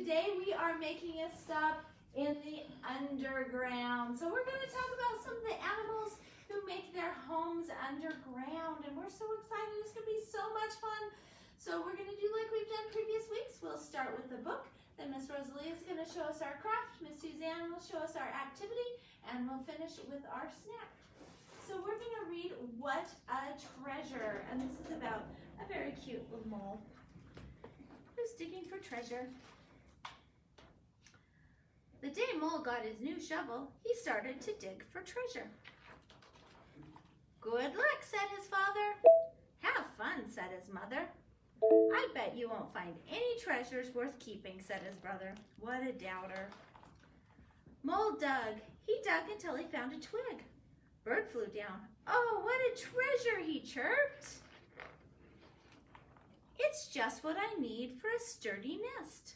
today we are making a stop in the underground. So we're going to talk about some of the animals who make their homes underground, and we're so excited. It's going to be so much fun. So we're going to do like we've done previous weeks. We'll start with the book, then Miss Rosalie is going to show us our craft, Miss Suzanne will show us our activity, and we'll finish with our snack. So we're going to read What a Treasure, and this is about a very cute little mole who's digging for treasure. The day Mole got his new shovel, he started to dig for treasure. Good luck, said his father. Have fun, said his mother. I bet you won't find any treasures worth keeping, said his brother. What a doubter. Mole dug. He dug until he found a twig. Bird flew down. Oh, what a treasure, he chirped. It's just what I need for a sturdy nest.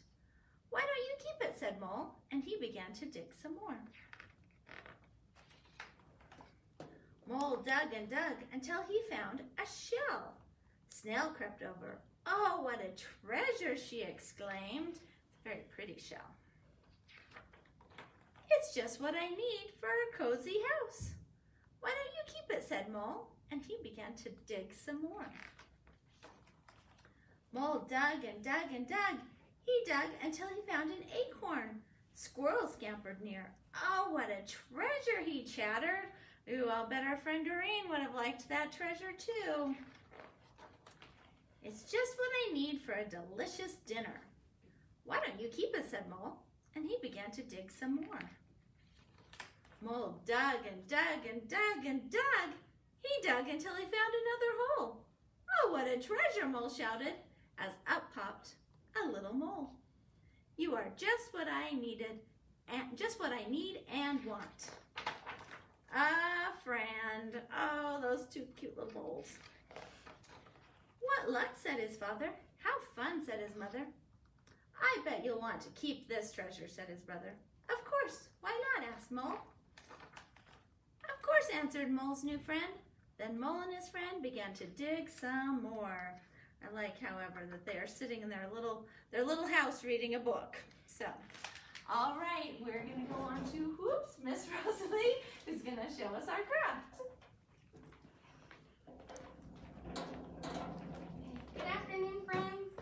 Why don't you keep it, said Mole, and he began to dig some more. Mole dug and dug until he found a shell. Snail crept over. Oh, what a treasure, she exclaimed. It's a very pretty shell. It's just what I need for a cozy house. Why don't you keep it, said Mole, and he began to dig some more. Mole dug and dug and dug. He dug until he found an acorn. Squirrel scampered near. Oh, what a treasure, he chattered. Ooh, I'll bet our friend Doreen would have liked that treasure too. It's just what I need for a delicious dinner. Why don't you keep it, said Mole, and he began to dig some more. Mole dug and dug and dug and dug. He dug until he found another hole. Oh, what a treasure, Mole shouted, as up popped a little mole. You are just what I needed, and just what I need and want. Ah, friend. Oh, those two cute little moles. What luck, said his father. How fun, said his mother. I bet you'll want to keep this treasure, said his brother. Of course. Why not, asked Mole. Of course, answered Mole's new friend. Then Mole and his friend began to dig some more. I like, however, that they are sitting in their little house reading a book. So, all right, we're going to go on to, Miss Rosalie is going to show us our craft. Good afternoon, friends.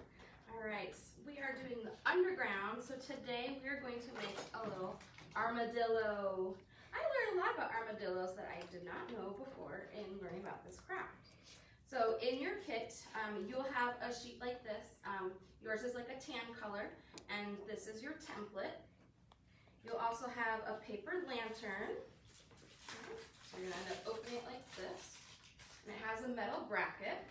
All right, we are doing the underground. So today we are going to make a little armadillo. I learned a lot about armadillos that I did not know before in learning about this craft. So in your kit, you'll have a sheet like this. Yours is like a tan color, and this is your template. You'll also have a paper lantern. So you're gonna end up opening it like this. And it has a metal bracket.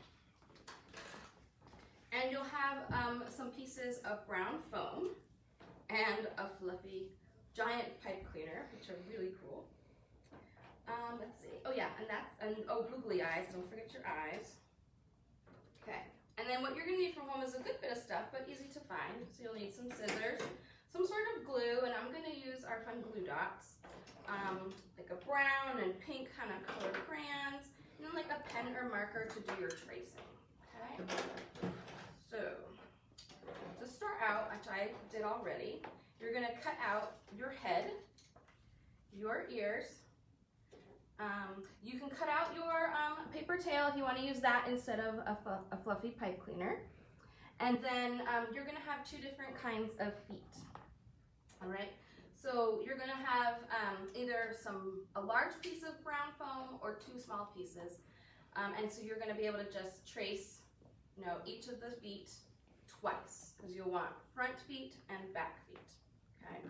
And you'll have some pieces of brown foam and a fluffy giant pipe cleaner, which are really cool. Let's see. Oh yeah, and googly eyes. Don't forget your eyes. Okay. And then what you're gonna need from home is a good bit of stuff, but easy to find. So you'll need some scissors, some sort of glue, and I'm gonna use our fun glue dots, like a brown and pink kind of colored crayons, and then like a pen or marker to do your tracing. Okay. So to start out, which I did already, you're gonna cut out your head, your ears. You can cut out your paper tail if you want to use that instead of a fluffy pipe cleaner. And then you're going to have two different kinds of feet. All right. So you're going to have either a large piece of brown foam or two small pieces. And so you're going to be able to just trace, each of the feet twice, because you'll want front feet and back feet. Okay.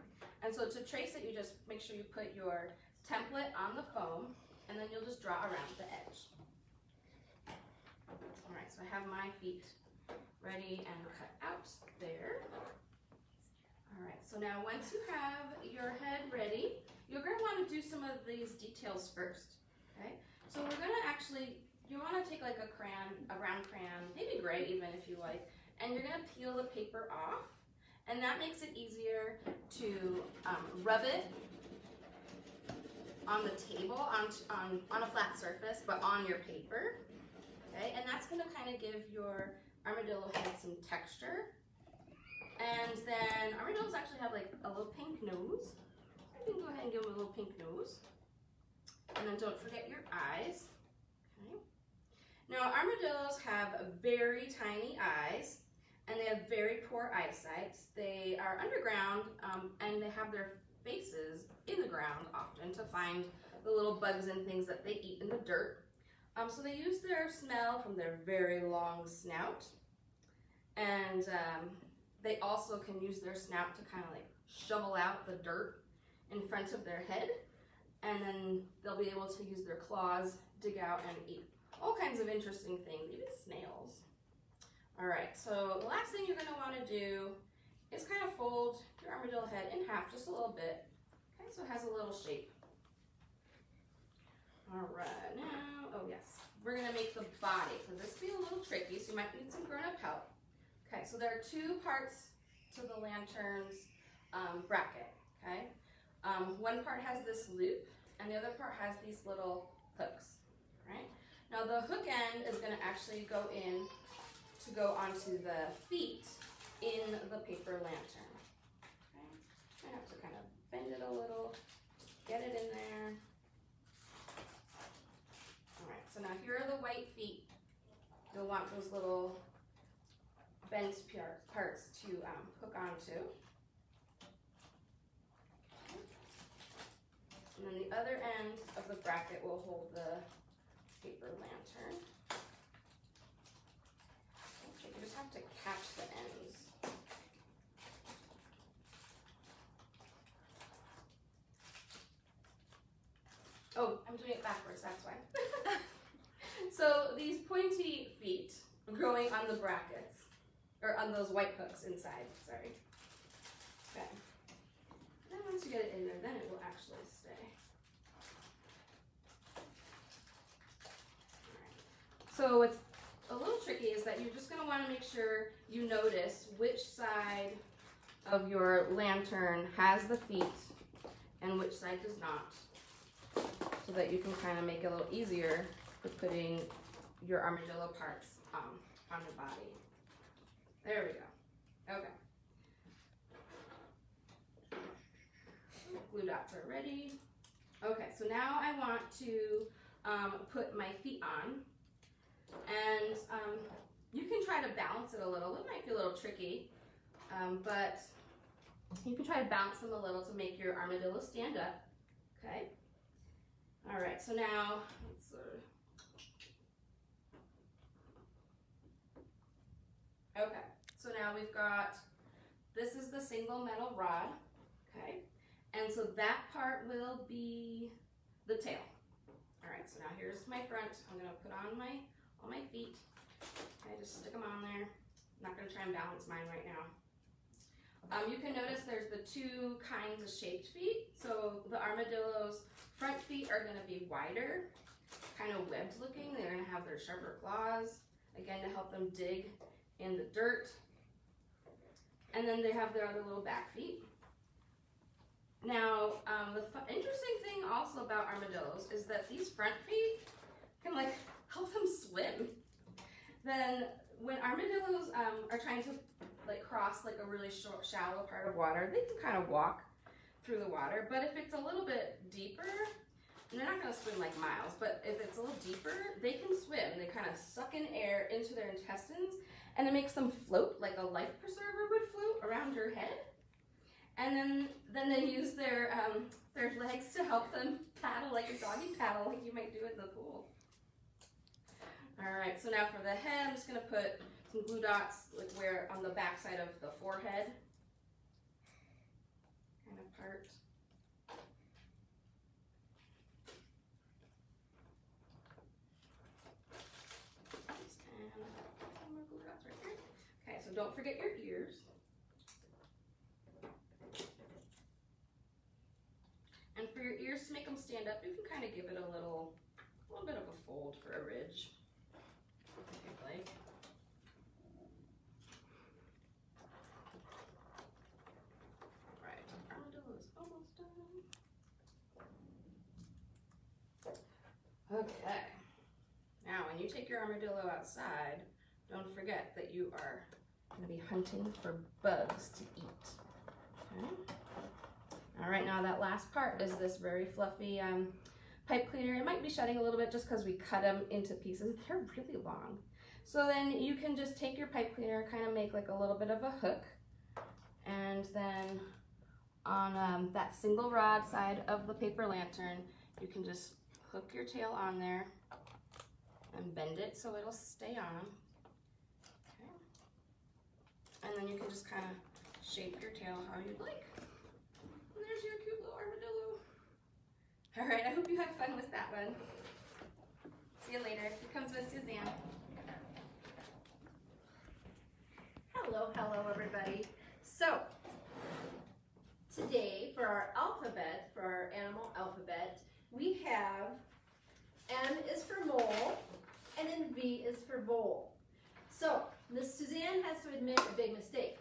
And so to trace it, you just make sure you put your template on the foam, and then you'll just draw around the edge. All right, so I have my feet ready and cut out there. All right, so now once you have your head ready, you're going to want to do some of these details first. Okay, so we're going to you want to take like a crayon, a round crayon, maybe gray even if you like, and you're going to peel the paper off, and that makes it easier to rub it on the table, on a flat surface, but on your paper. Okay, and that's going to kind of give your armadillo head some texture. And then armadillos actually have like a little pink nose. You can go ahead and give them a little pink nose. And then don't forget your eyes. Okay. Now armadillos have very tiny eyes and they have very poor eyesight. They are underground and they have their faces in the ground often to find the little bugs and things that they eat in the dirt. So they use their smell from their very long snout, and they also can use their snout to kind of like shovel out the dirt in front of their head, and then they'll be able to use their claws, dig out and eat all kinds of interesting things, even snails. All right, so the last thing you're going to want to do is kind of fold your armadillo head in half just a little bit. Okay, so it has a little shape. All right, now, oh yes, we're gonna make the body. So this will be a little tricky, so you might need some grown-up help. Okay, so there are two parts to the lantern's bracket, okay? One part has this loop, and the other part has these little hooks, right? Now the hook end is gonna actually go in to go onto the feet in the paper lantern, okay? I have to kind of bend it a little, get it in there. So now here are the white feet. You'll want those little bent parts to hook onto. And then the other end of the bracket will hold the paper lantern. Okay, you just have to catch the ends. Oh, I'm doing it backwards, that's why. So these pointy feet growing on the brackets, or on those white hooks inside, sorry. Okay. And then once you get it in there, then it will actually stay. All right. So what's a little tricky is that you're just going to want to make sure you notice which side of your lantern has the feet and which side does not, so that you can kind of make it a little easier for putting your armadillo parts on the body. There we go. Okay. Glue dots are ready. Okay, so now I want to put my feet on, and you can try to balance it a little. It might be a little tricky, but you can try to bounce them a little to make your armadillo stand up. Okay. All right, so now let's okay, so now we've got, this is the single metal rod, okay, and so that part will be the tail. All right, so now here's my front. I'm gonna put on all my feet. Okay, just stick them on there. I'm not gonna try and balance mine right now. You can notice there's the two kinds of shaped feet. So the armadillo's front feet are gonna be wider, kind of webbed looking. They're gonna have their sharper claws, again, to help them dig in the dirt. And then they have their other little back feet. Now, the interesting thing also about armadillos is that these front feet can like help them swim. Then when armadillos are trying to like cross like a really short, shallow part of water, they can kind of walk through the water. But if it's a little bit deeper, and they're not going to swim like miles, but if it's a little deeper, they can swim. They kind of suck in air into their intestines, and it makes them float like a life preserver would float around your head. And then they use their legs to help them paddle like a doggy paddle, like you might do in the pool. All right, so now for the head, I'm just going to put some glue dots like where on the back side of the forehead kind of part. Okay, so don't forget your ears. And for your ears, to make them stand up, you can kind of give it a little bit of a fold for a ridge, if you'd like. All right, armadillo is almost done. Okay. Now, when you take your armadillo outside, don't forget that you are going to be hunting for bugs to eat. Okay. All right, now that last part is this very fluffy pipe cleaner. It might be shedding a little bit just because we cut them into pieces. They're really long. So then you can just take your pipe cleaner, kind of make like a little bit of a hook, and then on that single rod side of the paper lantern, you can just hook your tail on there and bend it so it'll stay on. Okay. And then you can just kind of shape your tail how you'd like. And there's your cute little armadillo. All right, I hope you had fun with that one. See you later. Here comes Miss Suzanne. Hello everybody. So, today for our alphabet, for our animal alphabet, we have M is for mole, and then V is for vole. So, Miss Suzanne has to admit a big mistake.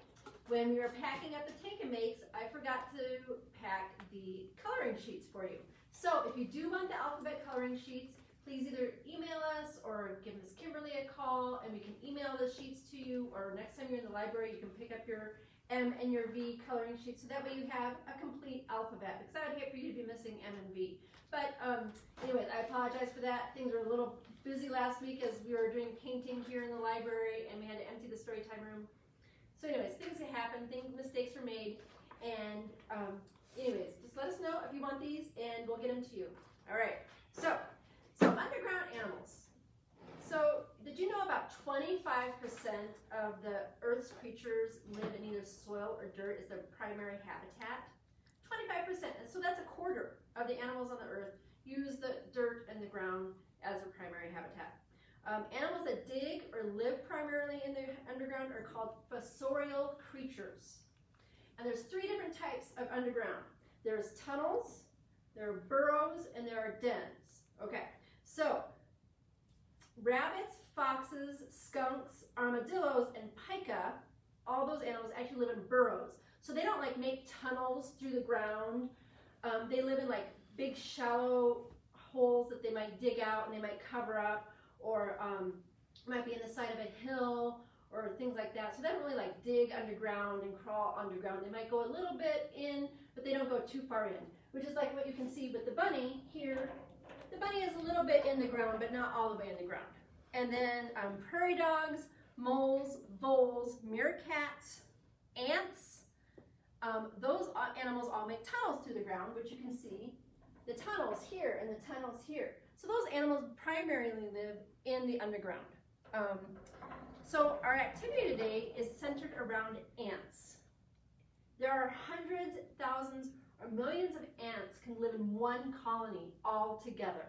When we were packing up the take-and-makes, I forgot to pack the coloring sheets for you. So, if you do want the alphabet coloring sheets, please either email us or give Miss Kimberly a call and we can email the sheets to you, or next time you're in the library you can pick up your M and your V coloring sheets so that way you have a complete alphabet, because I would hate for you to be missing M and V. But anyways, I apologize for that. Things were a little busy last week as we were doing painting here in the library and we had to empty the story time room. So anyways, things happen, mistakes were made, and anyways, just let us know if you want these and we'll get them to you. All right, so underground animals. So did you know about 25% of the Earth's creatures live in either soil or dirt as their primary habitat? 25%, and so that's a quarter of the animals on the Earth use the dirt and the ground as their primary habitat. Animals that dig or live primarily in the underground are called fossorial creatures. And there's 3 different types of underground. There's tunnels, there are burrows, and there are dens. Okay, so rabbits, foxes, skunks, armadillos, and pika, all those animals actually live in burrows. So they don't like make tunnels through the ground. They live in like big shallow holes that they might dig out and they might cover up, or might be in the side of a hill or things like that. So they don't really like dig underground and crawl underground. They might go a little bit in, but they don't go too far in, which is like what you can see with the bunny here. The bunny is a little bit in the ground, but not all the way in the ground. And then prairie dogs, moles, voles, meerkats, ants, those animals all make tunnels through the ground, which you can see the tunnels here and the tunnels here. So those animals primarily live in the underground. So our activity today is centered around ants. There are hundreds, thousands, or millions of ants can live in one colony all together.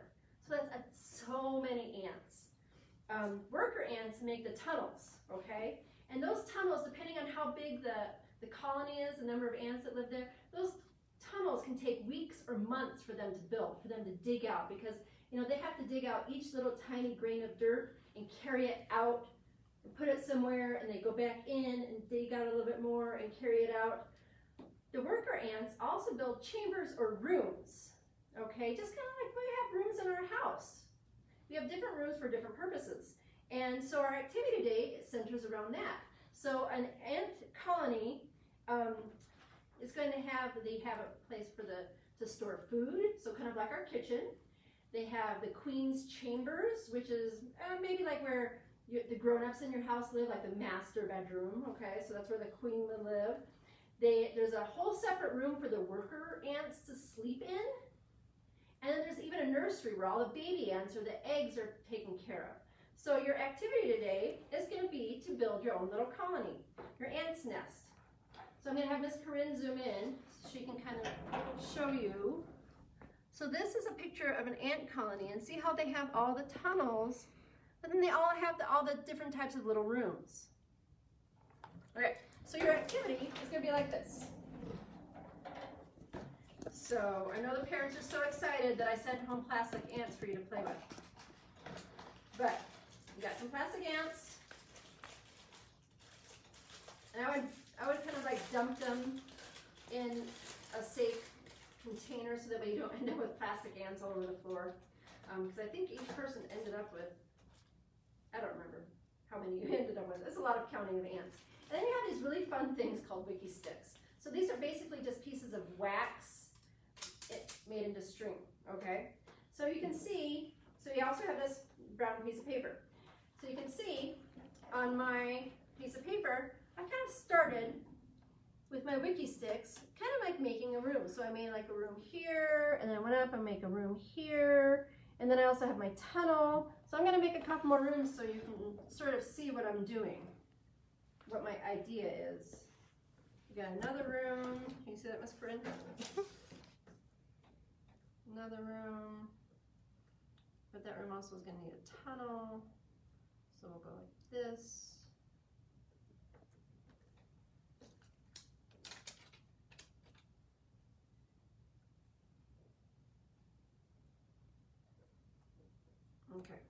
So that's so many ants. Worker ants make the tunnels, okay? And those tunnels, depending on how big the colony is, the number of ants that live there, those tunnels can take weeks or months for them to build, for them to dig out, because they have to dig out each little tiny grain of dirt and carry it out and put it somewhere, and they go back in and dig out a little bit more and carry it out. The worker ants also build chambers or rooms, okay? Just kind of like we have rooms in our house. We have different rooms for different purposes. And so our activity today centers around that. So an ant colony is going to have, they have a place for to store food, so kind of like our kitchen. They have the queen's chambers, which is maybe like where the grown-ups in your house live, like the master bedroom, okay? So that's where the queen would live. There's a whole separate room for the worker ants to sleep in. And then there's even a nursery where all the baby ants or the eggs are taken care of. So your activity today is going to be to build your own little colony, your ant's nest. So I'm going to have Miss Corinne zoom in so she can kind of show you. So this is a picture of an ant colony, and see how they have all the tunnels, but then they all have all the different types of little rooms. Okay, so your activity is going to be like this. So I know the parents are so excited that I sent home plastic ants for you to play with. But you got some plastic ants, and I would kind of like dump them in a safe container so that way you don't end up with plastic ants all over the floor. Because I think each person ended up with, I don't remember how many you ended up with. It's a lot of counting of ants. And then you have these really fun things called wiki sticks. So these are basically just pieces of wax made into string, okay? So you can see, so you also have this brown piece of paper. So you can see on my piece of paper, I kind of started with my wiki sticks, kind of like making a room. So I made like a room here, and then I went up and make a room here, and then I also have my tunnel. So I'm gonna make a couple more rooms so you can sort of see what I'm doing, what my idea is. We got another room. Can you see that, Miss Corinne? Another room. But that room also is gonna need a tunnel. So we'll go like this. Okay.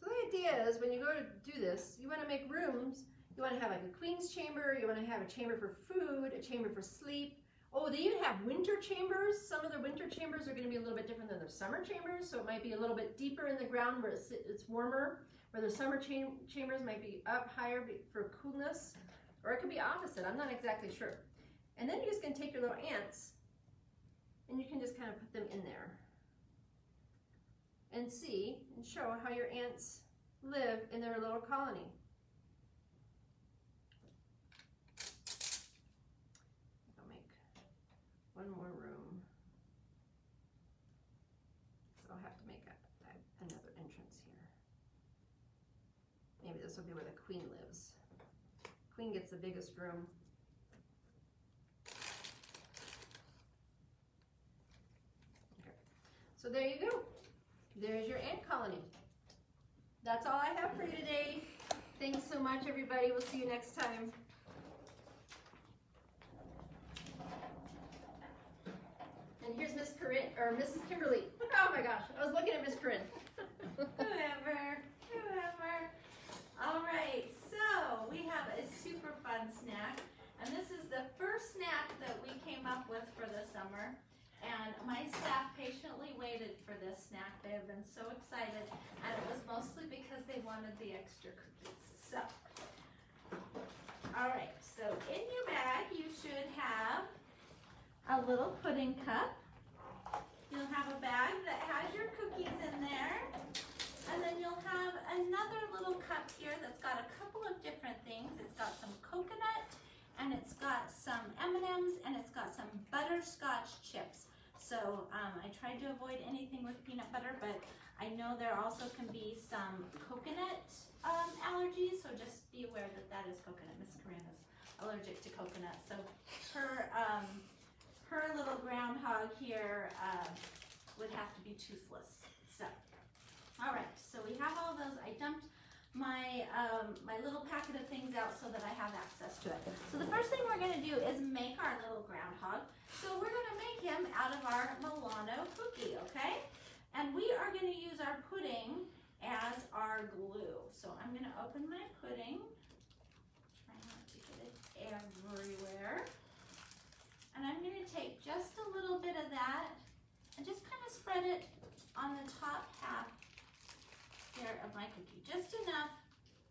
So the idea is when you go to do this, you want to make rooms. You want to have like a queen's chamber. You want to have a chamber for food, a chamber for sleep. Oh, they even have winter chambers. Some of their winter chambers are going to be a little bit different than their summer chambers. So it might be a little bit deeper in the ground where it's warmer, where their summer chambers might be up higher for coolness. Or it could be opposite. I'm not exactly sure. And then you're just going to take your little ants and you can just kind of put them in there and see and show how your ants live in their little colony. I'll make one more room. So I'll have to make another entrance here. Maybe this will be where the queen lives. Queen gets the biggest room. Okay. So there you go. There's your ant colony. That's all I have for you today. Thanks so much, everybody. We'll see you next time. And here's Miss Corinne, or Mrs. Kimberly. Oh my gosh, I was looking at Miss Corinne. Whoever. All right, so we have a super fun snack, and this is the first snack that we came up with for the summer. And my staff patiently waited for this snack. They have been so excited, and it was mostly because they wanted the extra cookies. So, all right, so in your bag you should have a little pudding cup. You'll have a bag that has your cookies in there, and then you'll have another little cup here that's got a couple of different things. It's got some coconut, and it's got some M&Ms, and it's got some butterscotch chips. So I tried to avoid anything with peanut butter, but I know there also can be some coconut allergies, so just be aware that that is coconut. Miss Corinne is allergic to coconut, so her little groundhog here would have to be toothless. So, all right, so we have all those. I dumped my my little packet of things out so that I have access to it. So the first thing we're going to do is make our little groundhog. So we're going to make him out of our Milano cookie, okay? And we are going to use our pudding as our glue. So I'm going to open my pudding. Try not to get it everywhere. And I'm going to take just a little bit of that and just kind of spread it on the top half here of my cookie. Just enough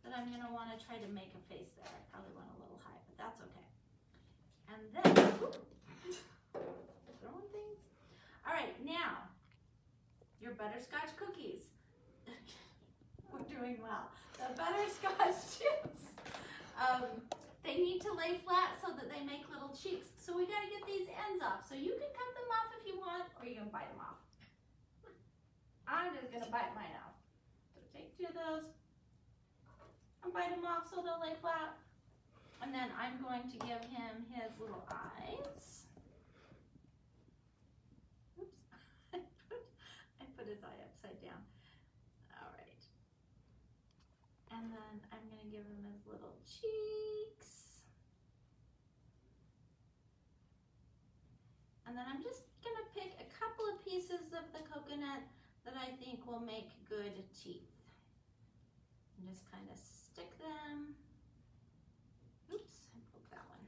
that I'm going to want to try to make a face there. I probably went a little high, but that's okay. And then, throwing things. All right, now, your butterscotch cookies. We're doing well. The butterscotch chips, they need to lay flat so that they make little cheeks. So we got to get these ends off. So you can cut them off if you want, or you can bite them off. I'm just going to bite mine off. So take two of those and bite them off so they'll lay flat. And then I'm going to give him his little eyes. Oops, I put his eye upside down. All right. And then I'm going to give him his little cheeks. And then I'm just going to pick a couple of pieces of the coconut that I think will make good teeth. And just kind of stick them. Oops, I broke that one.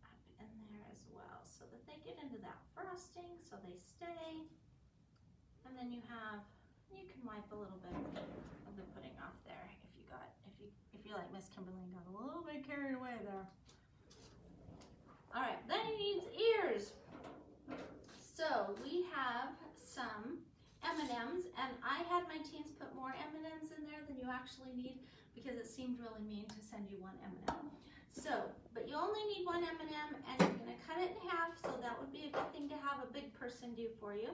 Up in there as well, so that they get into that frosting, so they stay. And then you can wipe a little bit of the pudding off there if you like Miss Miss Kimberly got a little bit carried away there. All right, then he needs ears. So we have some M&Ms, and I had my teens put more M&Ms in there than you actually need because it seemed really mean to send you one M&M. So, but you only need one M&M, and you're gonna cut it in half, so that would be a good thing to have a big person do for you.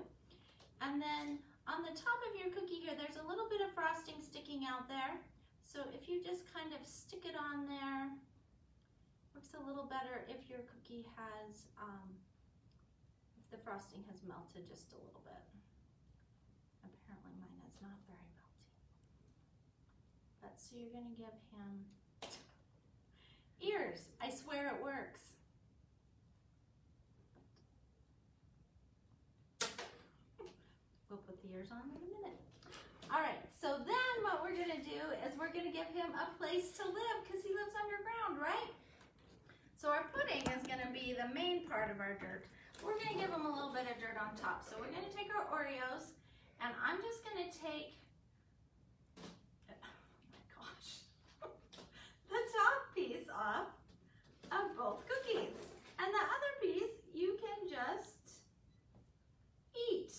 And then on the top of your cookie here, there's a little bit of frosting sticking out there. So if you just kind of stick it on there, works a little better if your cookie has, if the frosting has melted just a little bit. Apparently mine is not very melty. But so you're gonna give him ears. I swear it works. We'll put the ears on in a minute. All right, so then what we're gonna do is we're gonna give him a place to live because he lives underground, right? So our pudding is gonna be the main part of our dirt. We're gonna give him a little bit of dirt on top. So we're gonna take our Oreos, and I'm just gonna take, oh my gosh, the top piece off of both cookies. And the other piece you can just eat.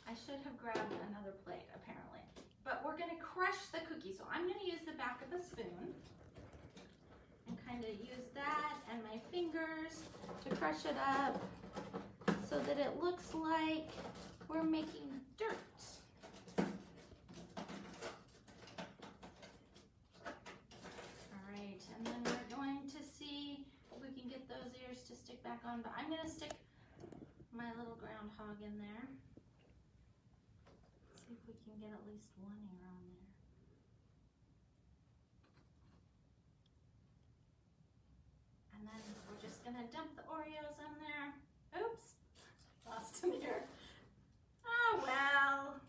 I should have grabbed another plate, apparently. But we're gonna crush the cookie. So I'm gonna use the back of a spoon and kind of use that and my fingers to crush it up so that it looks like we're making dirt. All right, and then we're going to see if we can get those ears to stick back on, but I'm gonna stick my little groundhog in there. See if we can get at least one ear on there. And then we're just gonna dump the Oreos in there. Oops, lost an ear. Oh well,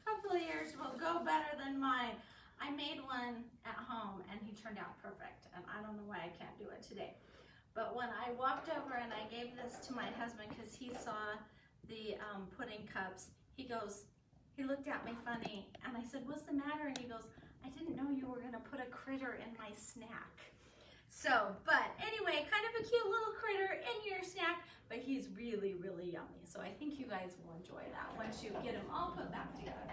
hopefully yours will go better than mine. I made one at home and he turned out perfect, and I don't know why I can't do it today. But when I walked over and I gave this to my husband because he saw the pudding cups, he looked at me funny, and I said, "What's the matter?" And he goes, "I didn't know you were gonna put a critter in my snack." So, but anyway, kind of a cute little critter in your snack, but he's really, really yummy. So I think you guys will enjoy that once you get them all put back together.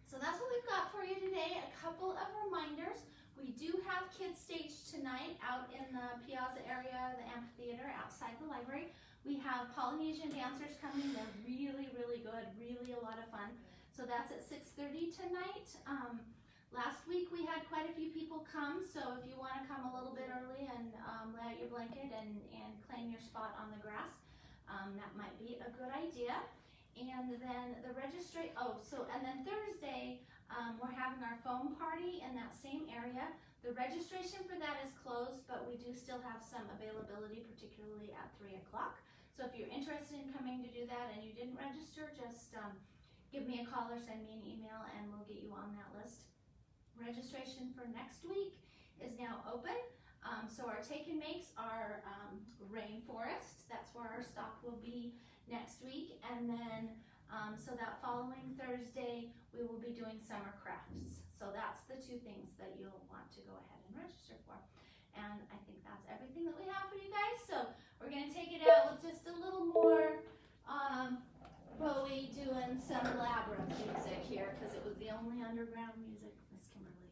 So that's what we've got for you today. A couple of reminders. We do have Kids Stage tonight out in the Piazza area, the amphitheater outside the library. We have Polynesian dancers coming. They're really, really good, really a lot of fun. So that's at 6:30 tonight. Last week we had quite a few people come, so if you want to come a little bit early and lay out your blanket and claim your spot on the grass, that might be a good idea. And then the and then Thursday, we're having our foam party in that same area. The registration for that is closed, but we do still have some availability, particularly at 3 o'clock. So if you're interested in coming to do that and you didn't register, just give me a call or send me an email and we'll get you on that list. Registration for next week is now open. So our take and makes are rainforest. That's where our stop will be next week. And then, so that following Thursday, we will be doing summer crafts. So that's the two things that you'll want to go ahead and register for. And I think that's everything that we have for you guys. So we're gonna take it out with just a little more Bowie doing some labyrinth music here because it was the only underground music Miss Kimberly